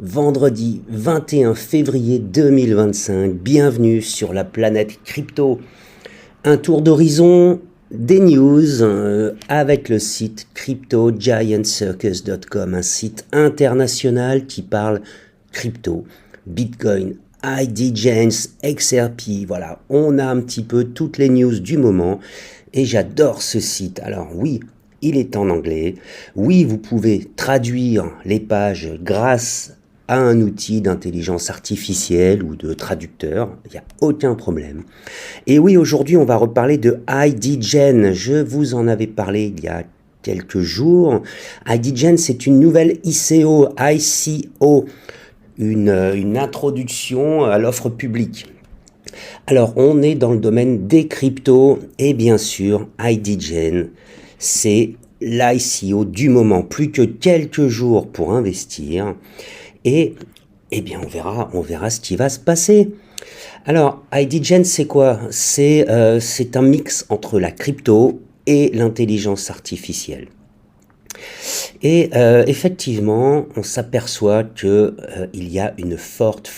Vendredi 21 février 2025, bienvenue sur la planète crypto. Un tour d'horizon des news avec le site cryptogiantcircus.com, un site international qui parle crypto, Bitcoin, IDGens, XRP. Voilà, on a un petit peu toutes les news du moment et j'adore ce site. Alors oui, il est en anglais. Oui, vous pouvez traduire les pages grâce à un outil d'intelligence artificielle ou de traducteur, il n'y a aucun problème. Et oui, aujourd'hui, on va reparler de IDGen. Je vous en avais parlé il y a quelques jours. IDGen, c'est une nouvelle ICO, une introduction à l'offre publique. Alors, on est dans le domaine des cryptos et bien sûr, IDGen, c'est l'ICO du moment. Plus que quelques jours pour investir. Et eh bien, on verra ce qui va se passer. Alors, IDGen, c'est quoi? C'est un mix entre la crypto et l'intelligence artificielle. Et effectivement, on s'aperçoit que il y a une forte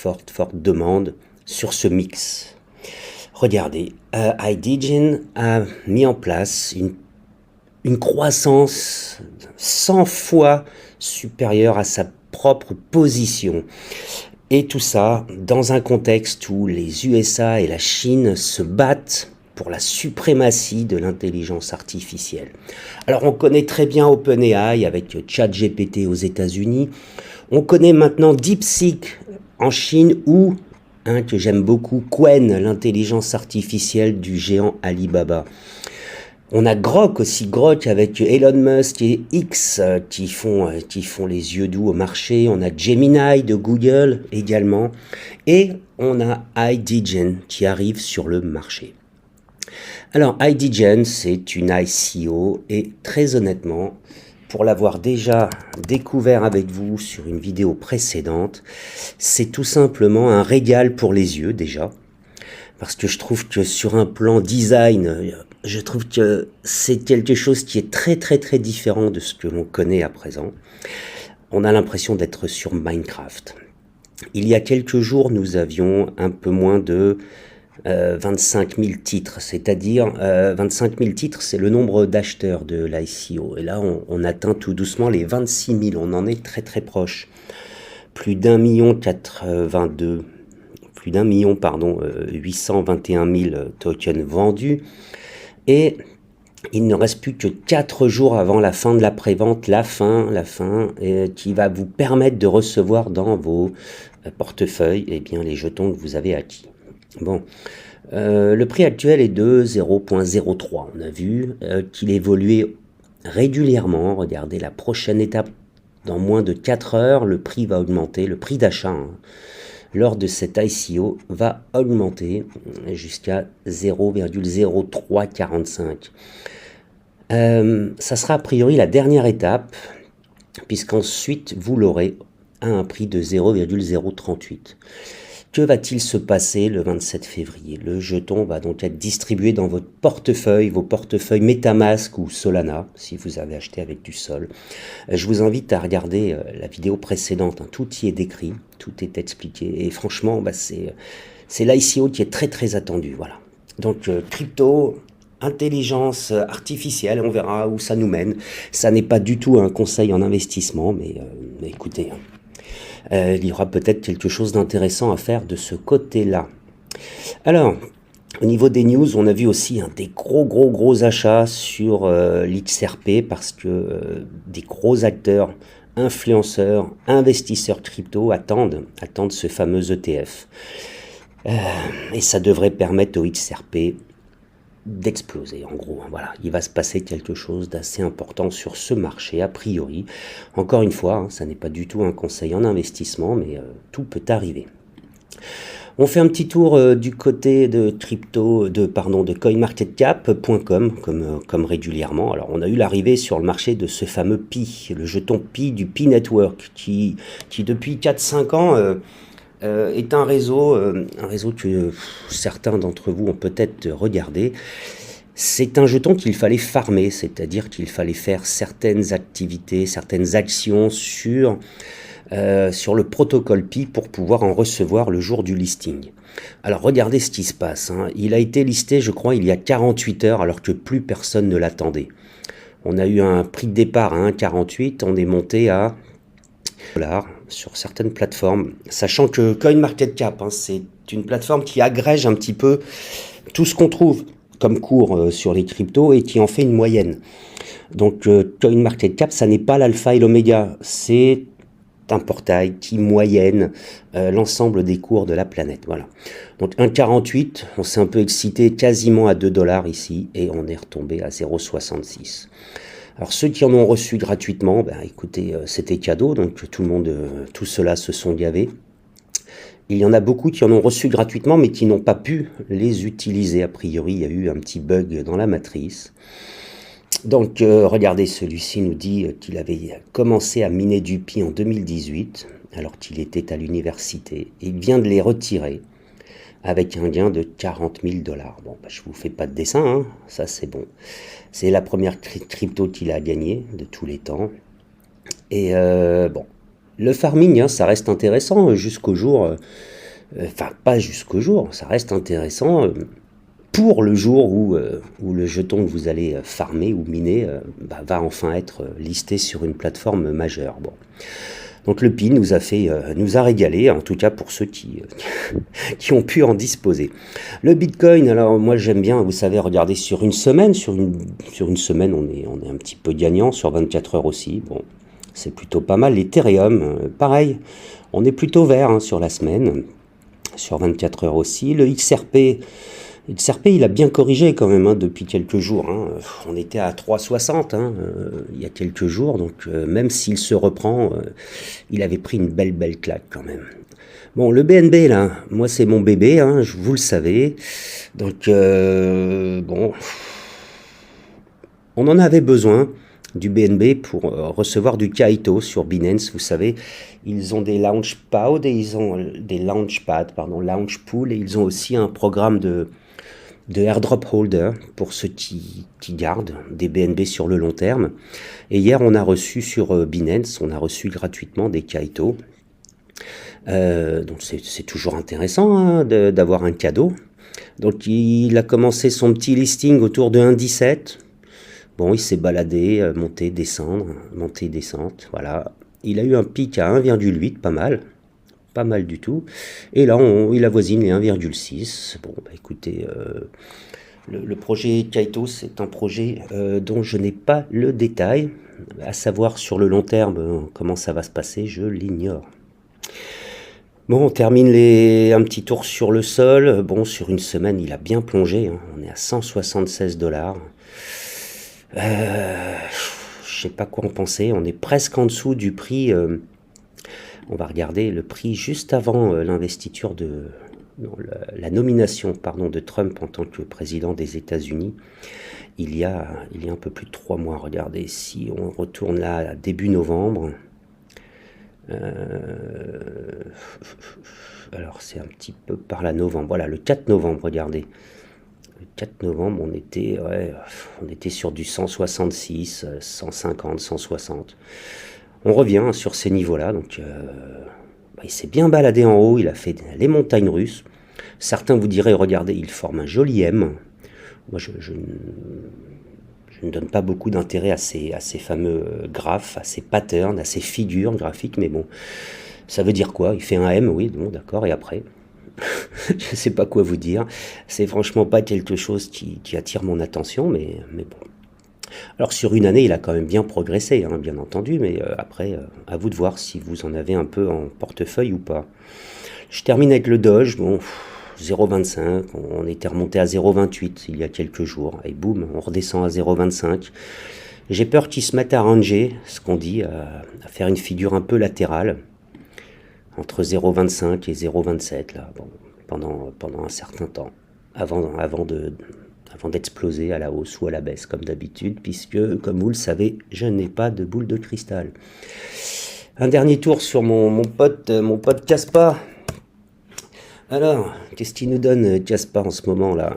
demande sur ce mix. Regardez, IDGen a mis en place une croissance 100 fois supérieure à sa propre position. Et tout ça dans un contexte où les USA et la Chine se battent pour la suprématie de l'intelligence artificielle. Alors on connaît très bien OpenAI avec ChatGPT aux États-Unis. On connaît maintenant DeepSeek en Chine ou, que j'aime beaucoup, Qwen, l'intelligence artificielle du géant Alibaba. On a Grok aussi, Grok avec Elon Musk et X qui font les yeux doux au marché. On a Gemini de Google également. Et on a IDGen qui arrive sur le marché. Alors IDGen, c'est une ICO et très honnêtement, pour l'avoir déjà découvert avec vous sur une vidéo précédente, c'est tout simplement un régal pour les yeux déjà. Parce que je trouve que sur un plan design, je trouve que c'est quelque chose qui est très différent de ce que l'on connaît à présent. On a l'impression d'être sur Minecraft. Il y a quelques jours, nous avions un peu moins de 25 000 titres, c'est-à-dire 25 000 titres, c'est le nombre d'acheteurs de l'ICO. Et là, on atteint tout doucement les 26 000, on en est très proche. Plus d'1 million 821 000 tokens vendus. Et il ne reste plus que 4 jours avant la fin de la prévente, la fin, qui va vous permettre de recevoir dans vos portefeuilles les jetons que vous avez acquis. Bon, le prix actuel est de 0,03. On a vu qu'il évoluait régulièrement. Regardez la prochaine étape, dans moins de 4 heures, le prix va augmenter, le prix d'achat, lors de cette ICO va augmenter jusqu'à 0,0345. Ça sera a priori la dernière étape, puisqu'ensuite vous l'aurez à un prix de 0,038. Que va-t-il se passer le 27 février? Le jeton va donc être distribué dans votre portefeuille, vos portefeuilles MetaMask ou Solana, si vous avez acheté avec du Sol. Je vous invite à regarder la vidéo précédente, tout y est décrit, tout est expliqué, et franchement, c'est l'ICO qui est très attendu, voilà. Donc, crypto, intelligence artificielle, on verra où ça nous mène. Ça n'est pas du tout un conseil en investissement, mais écoutez, il y aura peut-être quelque chose d'intéressant à faire de ce côté-là. Alors, au niveau des news, on a vu aussi des gros achats sur l'XRP parce que des gros acteurs, influenceurs, investisseurs crypto attendent ce fameux ETF. Et ça devrait permettre au XRP d'exploser, en gros. Voilà, il va se passer quelque chose d'assez important sur ce marché, a priori. Encore une fois, ça n'est pas du tout un conseil en investissement, mais tout peut arriver. On fait un petit tour du côté de coinmarketcap.com, comme régulièrement. Alors, on a eu l'arrivée sur le marché de ce fameux Pi, le jeton Pi du Pi Network, qui depuis 4-5 ans est un réseau que certains d'entre vous ont peut-être regardé. C'est un jeton qu'il fallait farmer, c'est-à-dire qu'il fallait faire certaines activités, certaines actions sur sur le protocole Pi pour pouvoir en recevoir le jour du listing. Alors regardez ce qui se passe, hein. Il a été listé, je crois, il y a 48 heures alors que plus personne ne l'attendait. On a eu un prix de départ à 1,48, on est monté à dollars sur certaines plateformes, sachant que CoinMarketCap, hein, c'est une plateforme qui agrège un petit peu tout ce qu'on trouve comme cours sur les cryptos et qui en fait une moyenne. Donc CoinMarketCap, ça n'est pas l'alpha et l'oméga, c'est un portail qui moyenne l'ensemble des cours de la planète. Voilà. Donc 1,48, on s'est un peu excité quasiment à 2 dollars ici et on est retombé à 0,66. Alors ceux qui en ont reçu gratuitement, ben, écoutez, c'était cadeau, donc tout le monde, tout cela se sont gavés. Il y en a beaucoup qui en ont reçu gratuitement, mais qui n'ont pas pu les utiliser. A priori, il y a eu un petit bug dans la matrice. Donc, regardez, celui-ci nous dit qu'il avait commencé à miner du Pi en 2018, alors qu'il était à l'université. Et il vient de les retirer avec un gain de 40 000 dollars. Bon, bah, je vous fais pas de dessin, hein, ça c'est bon. C'est la première crypto qu'il a gagnée de tous les temps. Et bon, le farming, hein, ça reste intéressant jusqu'au jour, enfin pas jusqu'au jour, ça reste intéressant pour le jour où le jeton que vous allez farmer ou miner va enfin être listé sur une plateforme majeure. Bon. Donc le Pi nous a régalé, en tout cas pour ceux qui ont pu en disposer. Le Bitcoin, alors moi j'aime bien, vous savez, regarder sur une semaine, sur une semaine on est un petit peu gagnant, sur 24 heures aussi, bon, c'est plutôt pas mal. L'Ethereum, pareil, on est plutôt vert hein, sur la semaine, sur 24 heures aussi. Le XRP, il a bien corrigé quand même hein, depuis quelques jours. Hein. On était à 3,60 hein, il y a quelques jours, donc même s'il se reprend, il avait pris une belle claque quand même. Bon, le BNB là, moi c'est mon bébé, hein, vous le savez. Donc bon, on en avait besoin du BNB pour recevoir du Kaito sur Binance, vous savez, ils ont des launchpads et ils ont des launchpool et ils ont aussi un programme de airdrop holder pour ceux qui gardent des BNB sur le long terme. Et hier, on a reçu sur Binance, on a reçu gratuitement des Kaito. Donc c'est toujours intéressant hein, d'avoir un cadeau. Donc il a commencé son petit listing autour de 1,17. Bon, il s'est baladé, monter, descendre, montée, descente, voilà. Il a eu un pic à 1,8, pas mal du tout. Et là, il avoisine les 1,6. Bon, bah, écoutez, le projet Kaito, c'est un projet dont je n'ai pas le détail. À savoir sur le long terme, comment ça va se passer, je l'ignore. Bon, on termine un petit tour sur le sol. Bon, sur une semaine, il a bien plongé. Hein. On est à 176 dollars. Je sais pas quoi en penser. On est presque en dessous du prix. On va regarder le prix juste avant l'investiture la nomination de Trump en tant que président des États-Unis. Il y a un peu plus de 3 mois. Regardez, si on retourne là à début novembre. Alors c'est un petit peu par là novembre. Voilà, le 4 novembre, regardez. Le 4 novembre, on était sur du 166, 150, 160. On revient sur ces niveaux-là. Donc, il s'est bien baladé en haut. Il a fait les montagnes russes. Certains vous diraient, regardez, il forme un joli M. Moi, je ne donne pas beaucoup d'intérêt à ces fameux graphes, à ces patterns, à ces figures graphiques. Mais bon, ça veut dire quoi? Il fait un M, oui, bon, d'accord. Et après je ne sais pas quoi vous dire. C'est franchement pas quelque chose qui attire mon attention, mais bon. Alors sur une année, il a quand même bien progressé, hein, bien entendu, mais après, à vous de voir si vous en avez un peu en portefeuille ou pas. Je termine avec le Doge, bon, 0,25, on était remonté à 0,28 il y a quelques jours, et boum, on redescend à 0,25. J'ai peur qu'il se mette à ranger, ce qu'on dit, à faire une figure un peu latérale, entre 0,25 et 0,27 là, bon, pendant un certain temps, avant d'exploser à la hausse ou à la baisse comme d'habitude, puisque comme vous le savez, je n'ai pas de boule de cristal. Un dernier tour sur mon pote Kaspa. Alors, qu'est-ce qu'il nous donne Kaspa en ce moment là?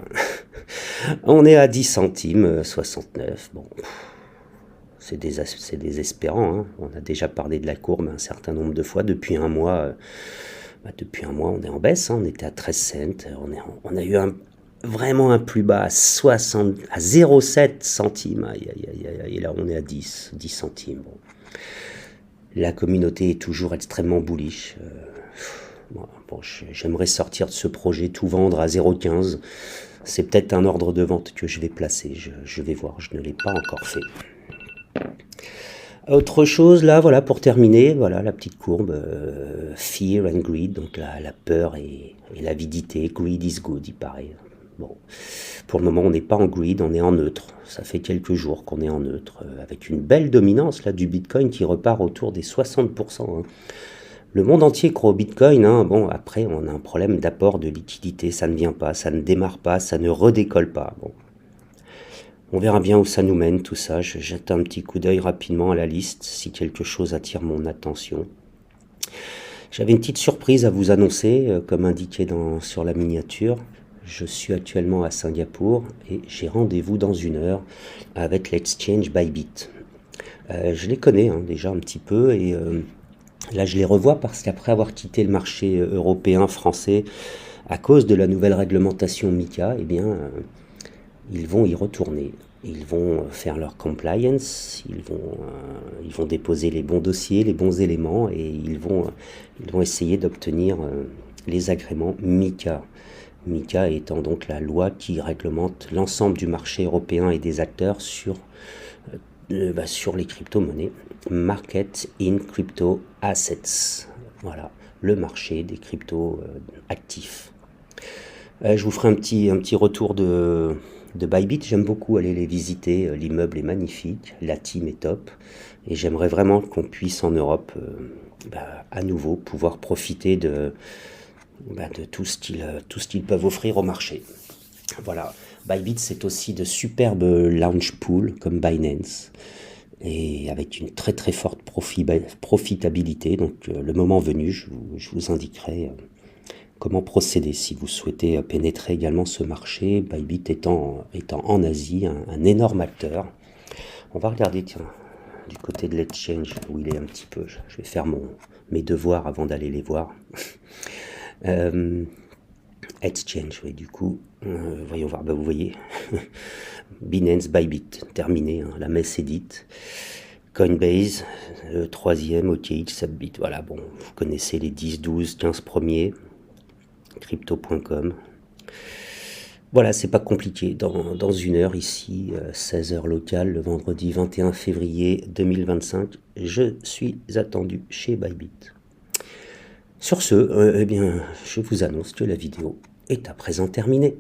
On est à 10 centimes, 69, bon. c'est désespérant, hein. On a déjà parlé de la courbe un certain nombre de fois. Depuis un mois, on est en baisse, hein. On était à 13 cents. On a eu vraiment un plus bas à 0,7 centimes. Aïe, aïe, aïe, aïe, et là, on est à 10 centimes. Bon. La communauté est toujours extrêmement bullish. Bon, j'aimerais sortir de ce projet, tout vendre à 0,15. C'est peut-être un ordre de vente que je vais placer. Je vais voir, je ne l'ai pas encore fait. Autre chose, là, voilà, pour terminer, voilà la petite courbe, Fear and Greed, donc la peur et l'avidité. Greed is good, il paraît. Bon, pour le moment, on n'est pas en greed, on est en neutre. Ça fait quelques jours qu'on est en neutre, avec une belle dominance là du Bitcoin qui repart autour des 60%. Hein. Le monde entier croit au Bitcoin. Hein. Bon, après, on a un problème d'apport de liquidité. Ça ne vient pas, ça ne démarre pas, ça ne redécolle pas. Bon. On verra bien où ça nous mène, tout ça. Je jette un petit coup d'œil rapidement à la liste, si quelque chose attire mon attention. J'avais une petite surprise à vous annoncer, comme indiqué sur la miniature. Je suis actuellement à Singapour et j'ai rendez-vous dans 1 heure avec l'exchange Bybit. Je les connais déjà un petit peu et là je les revois parce qu'après avoir quitté le marché européen, français, à cause de la nouvelle réglementation MiCA, eh bien, ils vont y retourner. Ils vont faire leur compliance, ils vont déposer les bons dossiers, les bons éléments et ils vont essayer d'obtenir les agréments MiCA. MiCA étant donc la loi qui réglemente l'ensemble du marché européen et des acteurs sur les crypto-monnaies. Market in Crypto Assets. Voilà, le marché des crypto-actifs. Je vous ferai un petit retour de Bybit. J'aime beaucoup aller les visiter. L'immeuble est magnifique, la team est top. Et j'aimerais vraiment qu'on puisse en Europe, à nouveau, pouvoir profiter de tout ce qu'ils peuvent offrir au marché. Voilà. Bybit, c'est aussi de superbes launch pools comme Binance et avec une très très forte profitabilité. Donc le moment venu, je vous indiquerai comment procéder si vous souhaitez pénétrer également ce marché. Bybit étant en Asie un énorme acteur. On va regarder du côté de l'exchange où il est un petit peu. Je vais faire mes devoirs avant d'aller les voir. Exchange, oui, du coup, voyons voir, vous voyez, Binance, Bybit, terminé, la messe est dite. Coinbase, le 3e, OKX, Subbit, voilà, bon, vous connaissez les 10, 12, 15 premiers, crypto.com. Voilà, c'est pas compliqué, dans 1 heure ici, 16h locale, le vendredi 21 février 2025, je suis attendu chez Bybit. Sur ce, je vous annonce que la vidéo est à présent terminée.